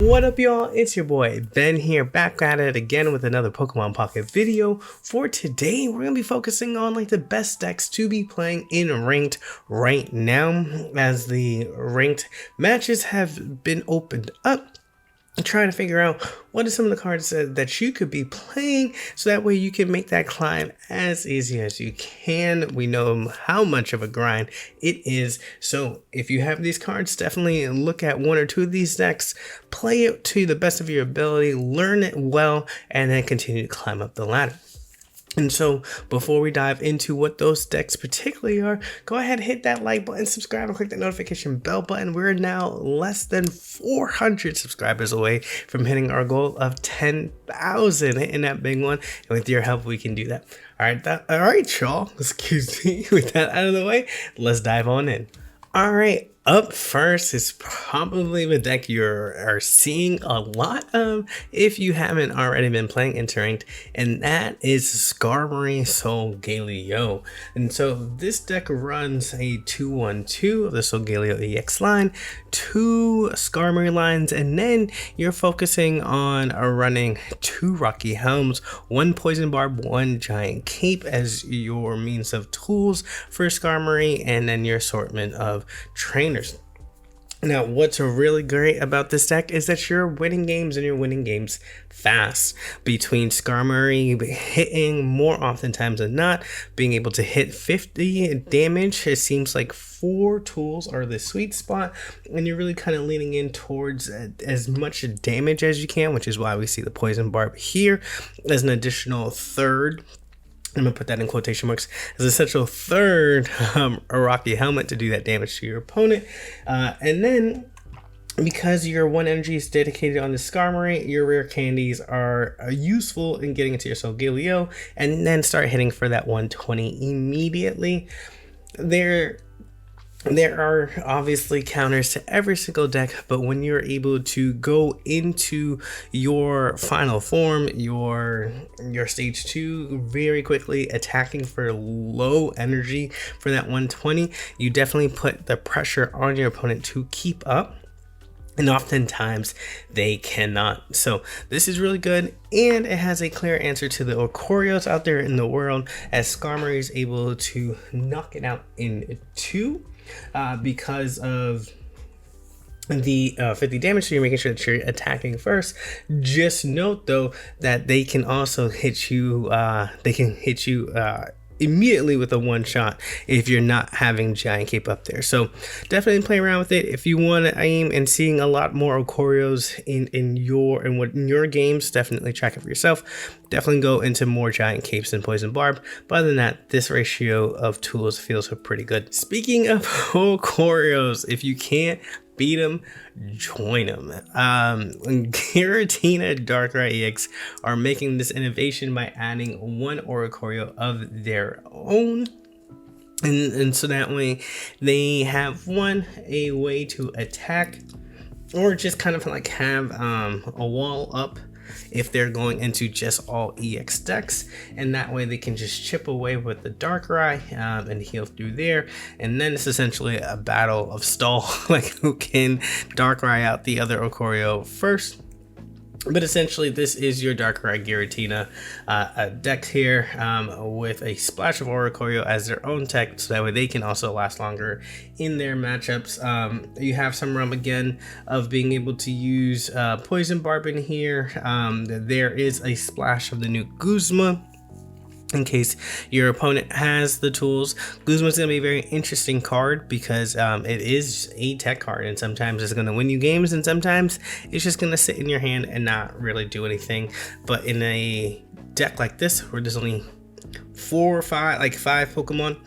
What up, y'all? It's your boy Ben here, back at it again with another Pokemon Pocket video. For today, we're gonna be focusing on like the best decks to be playing in ranked right now, as the ranked matches have been opened up. Trying to figure out what are some of the cards that you could be playing, so that way you can make that climb as easy as you can. We know how much of a grind it is, so if you have these cards, definitely look at one or two of these decks, play it to the best of your ability, learn it well, and then continue to climb up the ladder. And so before we dive into what those decks particularly are, go ahead and hit that like button, subscribe, and click the notification bell button. We're now less than 400 subscribers away from hitting our goal of 10,000, hitting that big one. And with your help, we can do that. All right, y'all. Excuse me. With that out of the way, let's dive on in. All right. Up first is probably the deck you are seeing a lot of if you haven't already been playing Interranked, and that is Skarmory Solgaleo. And so this deck runs a 2-1-2 of the Solgaleo EX line, 2 Skarmory lines, and then you're focusing on running 2 Rocky Helms, 1 Poison Barb, 1 Giant Cape as your means of tools for Skarmory, and then your assortment of trainers. Now, what's really great about this deck is that you're winning games, and you're winning games fast. Between Skarmory hitting more oftentimes than not, being able to hit 50 damage, it seems like 4 tools are the sweet spot, and you're really kind of leaning in towards as much damage as you can, which is why we see the Poison Barb here as an additional third. I'm gonna put that in quotation marks as essential third a Rocky Helmet to do that damage to your opponent, and then because your 1 energy is dedicated on the Skarmory, your rare candies are useful in getting into your Solgaleo, and then start hitting for that 120 immediately. There are obviously counters to every single deck, but when you're able to go into your final form, your stage 2 very quickly, attacking for low energy for that 120, you definitely put the pressure on your opponent to keep up. And oftentimes they cannot. So this is really good, and it has a clear answer to the Oricoreos out there in the world, as Skarmory is able to knock it out in 2 because of the 50 damage, so you're making sure that you're attacking first. Just note though that they can also hit you, immediately with a one shot if you're not having Giant Cape up there. So definitely play around with it if you want to aim and seeing a lot more Oricoreos in your games. Definitely track it for yourself. Definitely go into more Giant Capes and Poison Barb, but other than that, this ratio of tools feels pretty good. Speaking of Oricoreos, if you can't beat them, join them. Giratina Darkrai EX are making this innovation by adding 1 Oricoreo of their own. And so that way they have a way to attack, or just kind of like have a wall up if they're going into just all EX decks, and that way they can just chip away with the Darkrai and heal through there, and then it's essentially a battle of stall, like who can Darkrai out the other Oricoreo first. But essentially, this is your Darkrai Giratina deck here, with a splash of Oricoreo as their own tech, so that way they can also last longer in their matchups. You have some room again of being able to use Poison Barb in here. There is a splash of the new Guzma, in case your opponent has the tools. Guzma's going to be a very interesting card because it is a tech card, and sometimes it's going to win you games, and sometimes it's just going to sit in your hand and not really do anything. But in a deck like this, where there's only 4 or 5, like 5 Pokemon,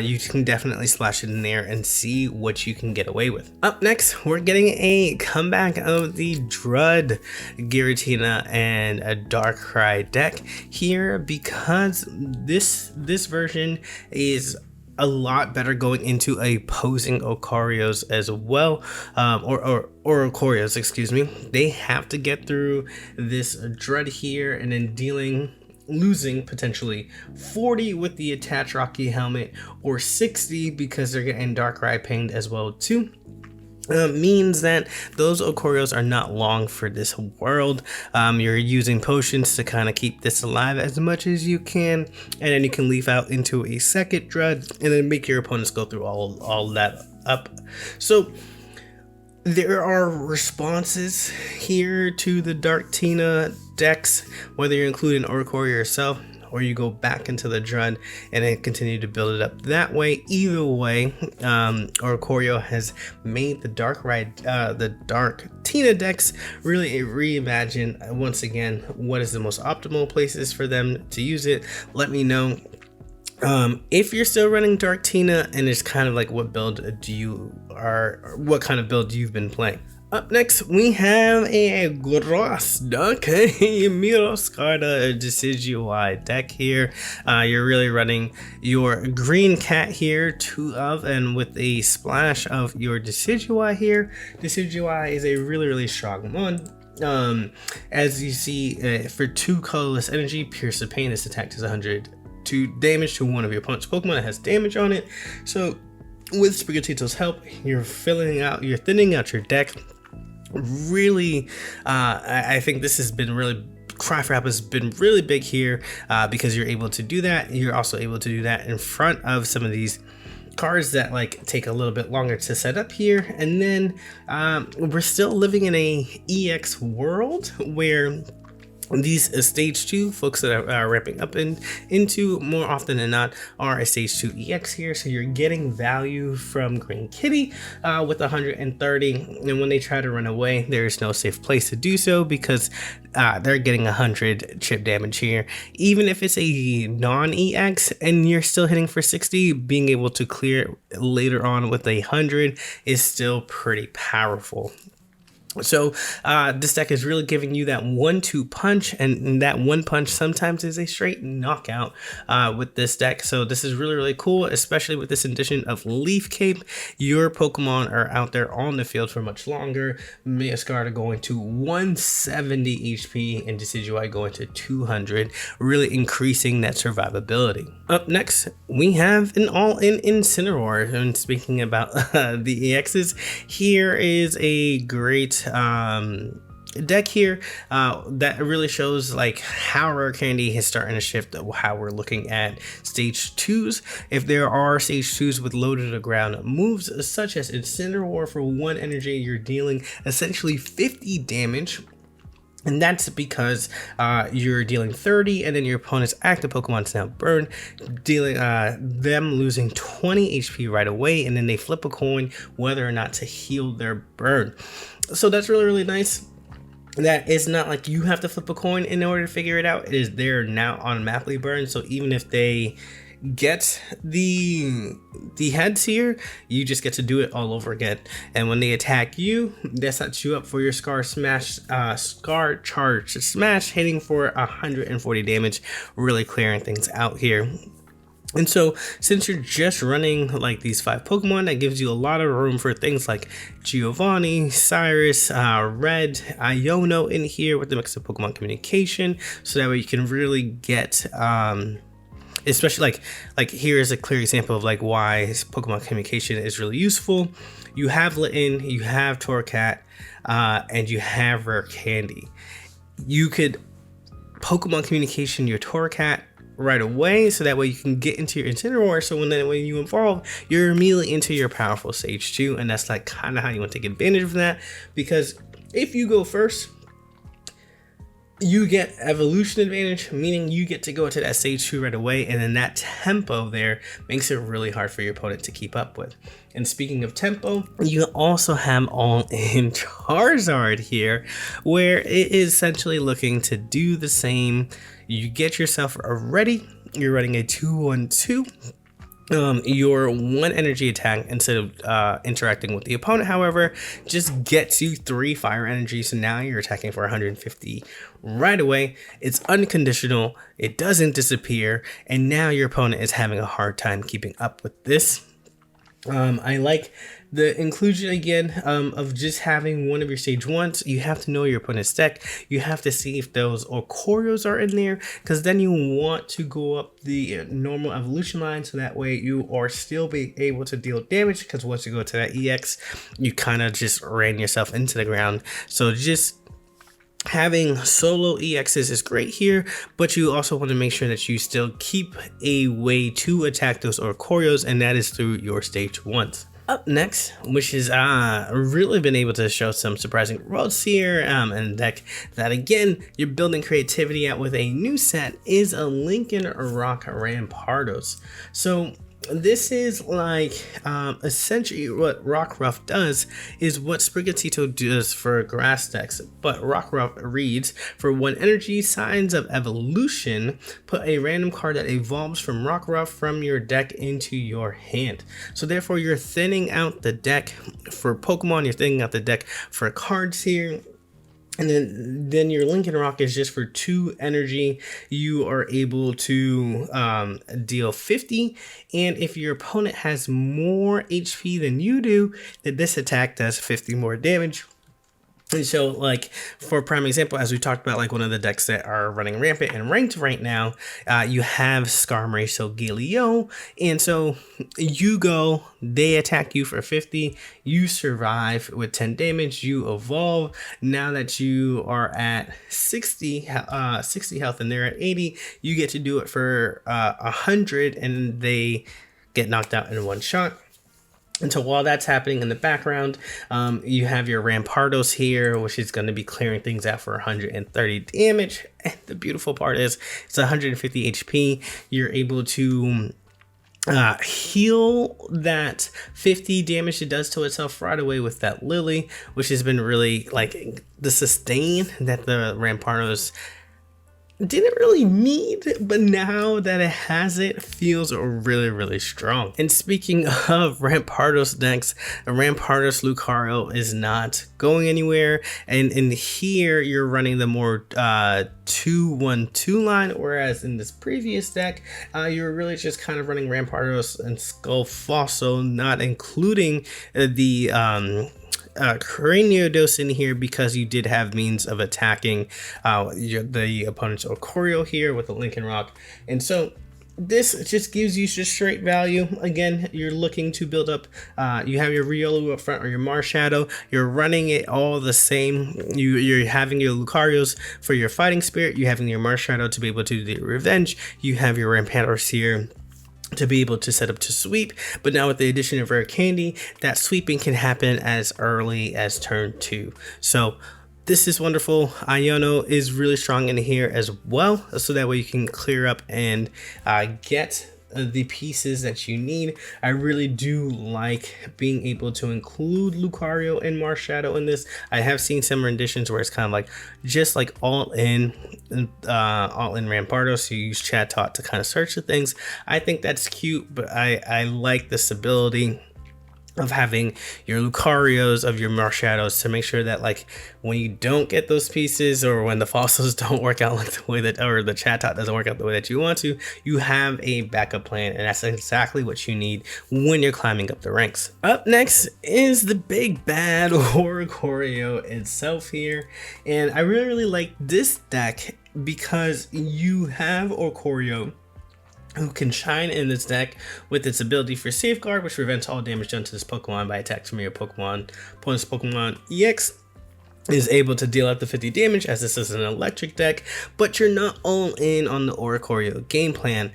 you can definitely splash it in there and see what you can get away with. Up next, we're getting a comeback of the Drud Giratina and a Darkrai deck here, because this version is a lot better going into opposing Oricoreos as well, or Oricoreos, excuse me. They have to get through this Drud here, and then losing potentially 40 with the attached Rocky Helmet, or 60 because they're getting Darkrai pinged as well too. means that those Okorios are not long for this world. You're using potions to kind of keep this alive as much as you can, and then you can leaf out into a second Dread and then make your opponents go through all that up. So there are responses here to the Dark Tina decks, whether you're including Oricorio yourself or you go back into the Dread and then continue to build it up that way. Either way, Oricorio has made the Dark Tina decks really reimagine once again what is the most optimal places for them to use it. Let me know if you're still running Dark Tina, and it's kind of like what build what kind of build you've been playing. Up next, we have a Gross Duck, a Miroscarda Decidueye deck here. You're really running your green cat here, 2 of, and with a splash of your Decidueye here. Decidueye is a really strong one. As you see, for 2 colorless energy, Pierce of Pain, this attack does 102 damage to one of your opponent's Pokemon that has damage on it. So with Sprigatito's help, you're thinning out your deck. Really, I think this has been really, Craft Wrap has been really big here because you're able to do that. You're also able to do that in front of some of these cards that like take a little bit longer to set up here. And then we're still living in a EX world where these stage 2 folks that are ramping up into more often than not are a stage 2 EX here. So you're getting value from Green Kitty with 130, and when they try to run away, there's no safe place to do so because they're getting 100 chip damage here. Even if it's a non-EX and you're still hitting for 60, being able to clear it later on with 100 is still pretty powerful. So this deck is really giving you that 1-2 punch, and that 1 punch sometimes is a straight knockout with this deck. So this is really cool, especially with this addition of Leaf Cape. Your Pokemon are out there on the field for much longer. Miroscarda going to 170 HP and Decidueye going to 200, really increasing that survivability. Up next, we have an all-in Incineroar. And speaking about the EXs, here is a great deck here that really shows like how Rare Candy is starting to shift how we're looking at stage 2s. If there are stage 2s with low to the ground moves such as Incineroar, for 1 energy you're dealing essentially 50 damage. And that's because you're dealing 30 and then your opponent's active Pokemon's now burn, dealing them losing 20 HP right away, and then they flip a coin whether or not to heal their burn. So that's really nice. That is not like you have to flip a coin in order to figure it out. It is there now automatically burn. So even if they get the heads here, you just get to do it all over again. And when they attack you, that sets you up for your Scar Charge Smash, hitting for 140 damage, really clearing things out here. And so since you're just running like these 5 Pokemon, that gives you a lot of room for things like Giovanni, Cyrus, Red, Iono in here with the mix of Pokemon communication, so that way you can really get especially like here's a clear example of like why Pokemon communication is really useful. You have Litten, you have Torcat, and you have Rare Candy. You could Pokemon communication your Torcat right away, so that way you can get into your Incineroar, so when you evolve, you're immediately into your powerful stage 2, and that's like kind of how you want to take advantage of that, because if you go first, you get evolution advantage, meaning you get to go to that stage 2 right away, and then that tempo there makes it really hard for your opponent to keep up with. And speaking of tempo, you also have all-in Charizard here, where it is essentially looking to do the same. You get yourself ready, you're running a 2-1-2. Your 1 energy attack, instead of interacting with the opponent, however, just gets you 3 fire energy. So now you're attacking for 150 right away. It's unconditional, it doesn't disappear, and now your opponent is having a hard time keeping up with this. I like the inclusion again of just having one of your stage 1s, you have to know your opponent's deck. You have to see if those Orcorios are in there, because then you want to go up the normal evolution line, so that way you are still be able to deal damage, because once you go to that EX, you kind of just ran yourself into the ground. So just having solo EXs is great here, but you also want to make sure that you still keep a way to attack those Orcorios, and that is through your stage 1s. Up next, which is really been able to show some surprising results here, and a deck that again you're building creativity at with a new set, is a Lincoln Rock Rampardos. So this is like essentially what Rockruff does is what Sprigatito does for grass decks, but Rockruff reads, for 1 energy, Signs of Evolution, put a random card that evolves from Rockruff from your deck into your hand. So therefore you're thinning out the deck for Pokemon, you're thinning out the deck for cards here. And then your Lincoln Rock is just for 2 energy. You are able to deal 50. And if your opponent has more HP than you do, then this attack does 50 more damage. And so, like, for a prime example, as we talked about, like one of the decks that are running rampant and ranked right now, you have Skarmory, so Galio, and so you go, they attack you for 50, you survive with 10 damage, you evolve. Now that you are at 60 health and they're at 80, you get to do it for 100, and they get knocked out in 1 shot. And so while that's happening in the background, you have your Rampardos here, which is going to be clearing things out for 130 damage. And the beautiful part is it's 150 HP. You're able to heal that 50 damage it does to itself right away with that Lily, which has been really like the sustain that the Rampardos didn't really need, but now that it has it, feels really strong. And speaking of Rampardos decks, Rampardos Lucario is not going anywhere, and in here you're running the more 2-1-2 line, whereas in this previous deck you're really just kind of running Rampardos and Skullfosso, not including the Craniodose in here, because you did have means of attacking the opponent's Orcorio here with the Lincoln Rock. And so this just gives you just straight value. Again, you're looking to build up, you have your Riolu up front or your Marshadow, you're running it all the same. You're having your Lucarios for your Fighting Spirit, you having your Marshadow to be able to do the Revenge, you have your Rampardos here to be able to set up to sweep, but now with the addition of Rare Candy, that sweeping can happen as early as turn 2. So this is wonderful. Iono is really strong in here as well, so that way you can clear up and get the pieces that you need. I really do like being able to include Lucario and Marshadow in this. I have seen some renditions where it's kind of like just like all in Rampardos, so you use Chatot to kind of search for things. I think that's cute, but I like this ability of having your Lucarios, of your Marshadows, to make sure that like when you don't get those pieces, or when the fossils don't work out like the way that, or the Chatot doesn't work out the way that you want to, you have a backup plan, and that's exactly what you need when you're climbing up the ranks. Up next is the big bad Oricorio itself here, and I really like this deck because you have Oricorio who can shine in this deck with its ability for Safeguard, which prevents all damage done to this Pokemon by attacks from your opponent's Pokemon EX. Is able to deal up to 50 damage, as this is an electric deck, but you're not all in on the Oricorio game plan.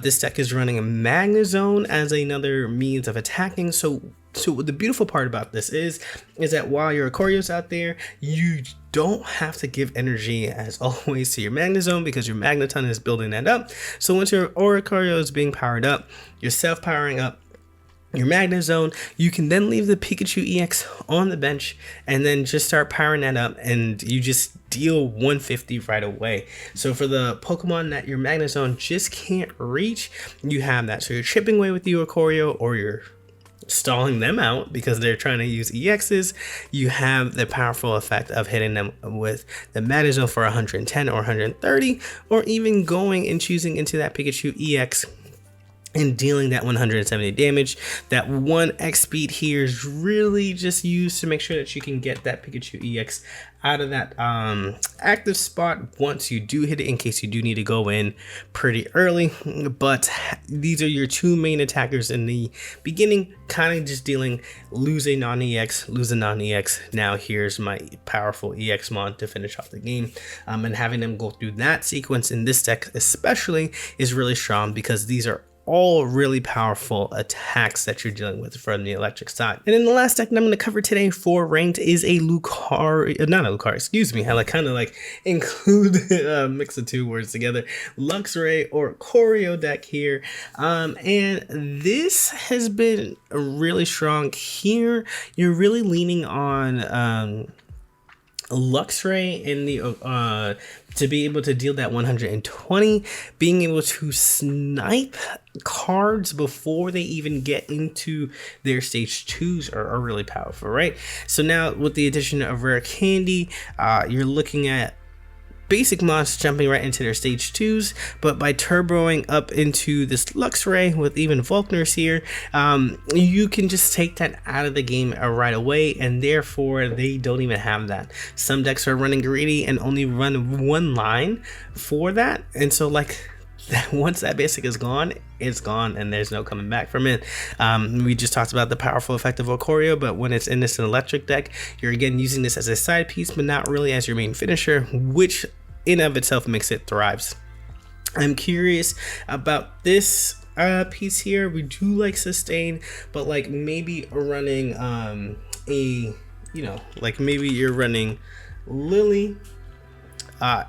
This deck is running a Magnezone as another means of attacking, so the beautiful part about this is that while your Oricorio's out there, you don't have to give energy as always to your Magnezone, because your Magneton is building that up. So once your Oricorio is being powered up, you're self-powering up your Magnezone, you can then leave the Pikachu EX on the bench and then just start powering that up, and you just deal 150 right away. So for the Pokemon that your Magnezone just can't reach, you have that. So you're chipping away with the Oricorio, or you're stalling them out because they're trying to use EXs. You have the powerful effect of hitting them with the Magnezone for 110 or 130, or even going and choosing into that Pikachu EX and dealing that 170 damage. That 1x speed here is really just used to make sure that you can get that Pikachu EX out of that active spot once you do hit it, in case you do need to go in pretty early. But these are your two main attackers in the beginning, kind of just dealing lose a non-EX, lose a non-EX. Now here's my powerful EX mod to finish off the game, and having them go through that sequence in this deck especially is really strong, because these are all really powerful attacks that you're dealing with from the electric side. And then the last deck that I'm going to cover today for ranked is a Lucario, not a Lucario, excuse me, I kind of like include mix the two words together, Luxray or Choreo deck here. And this has been really strong here. You're really leaning on Luxray in the to be able to deal that 120, being able to snipe cards before they even get into their stage 2s are really powerful, right? So now with the addition of Rare Candy, you're looking at basic mods jumping right into their stage 2s, but by turboing up into this Luxray with even Volkners here, you can just take that out of the game right away, and therefore they don't even have that. Some decks are running greedy and only run one line for that, and so like once that basic is gone, it's gone and there's no coming back from it. We just talked about the powerful effect of Choreo, but when it's in this electric deck, you're again using this as a side piece, but not really as your main finisher, which in of itself makes it thrives. I'm curious about this piece here. We do like sustain, but like maybe running like maybe you're running Lily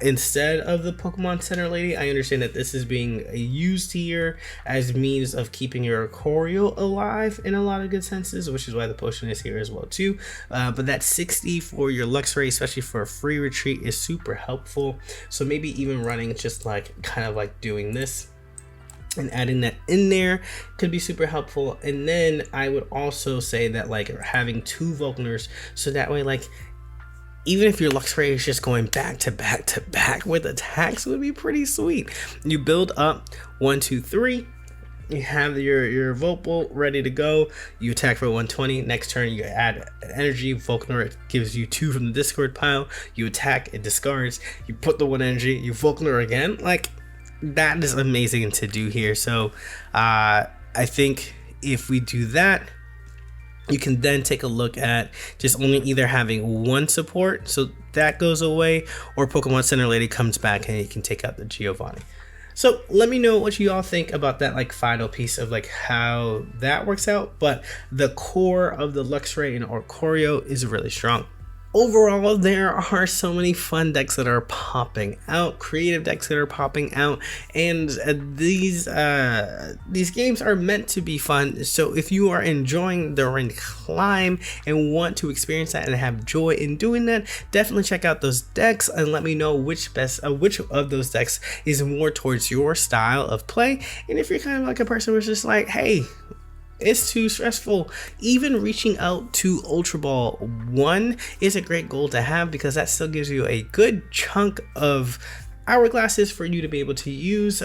instead of the Pokemon Center Lady. I understand that this is being used here as means of keeping your Choreo alive in a lot of good senses, which is why the potion is here as well too. But that 60 for your Luxray, especially for a free retreat, is super helpful. So maybe even running just like kind of like doing this and adding that in there could be super helpful. And then I would also say that like having two Volkners, so that way like even if your Luxray is just going back to back to back with attacks, would be pretty sweet. You build up 1, 2, 3. You have your Volt Bolt ready to go. You attack for 120. Next turn, you add energy. Volkner, it gives you 2 from the discard pile. You attack, it discards. You put the 1 energy. You Volkner again. Like, that is amazing to do here. So I think if we do that, you can then take a look at just only either having one support, so that goes away, or Pokemon Center Lady comes back and you can take out the Giovanni. So let me know what you all think about that like final piece of like how that works out, but the core of the Luxray and Choreo is really strong. Overall, there are so many fun decks that are popping out, creative decks that are popping out, and these games are meant to be fun. So if you are enjoying the ranked climb and want to experience that and have joy in doing that, definitely check out those decks and let me know which of those decks is more towards your style of play. And if you're kind of like a person who's just like, hey, it's too stressful, even reaching out to Ultra Ball 1 is a great goal to have, because that still gives you a good chunk of hourglasses for you to be able to use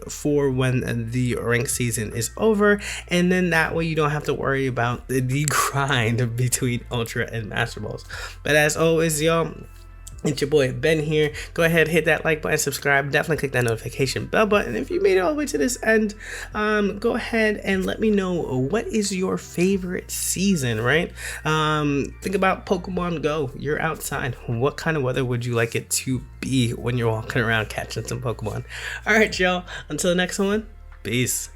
for when the rank season is over, and then that way you don't have to worry about the grind between Ultra and Master Balls. But as always, y'all, it's your boy Ben here. Go ahead, hit that like button, subscribe, definitely click that notification bell button. If you made it all the way to this end, go ahead and let me know what is your favorite season, right? Think about Pokemon Go. You're outside. What kind of weather would you like it to be when you're walking around catching some Pokemon? All right, y'all. Until the next one, peace.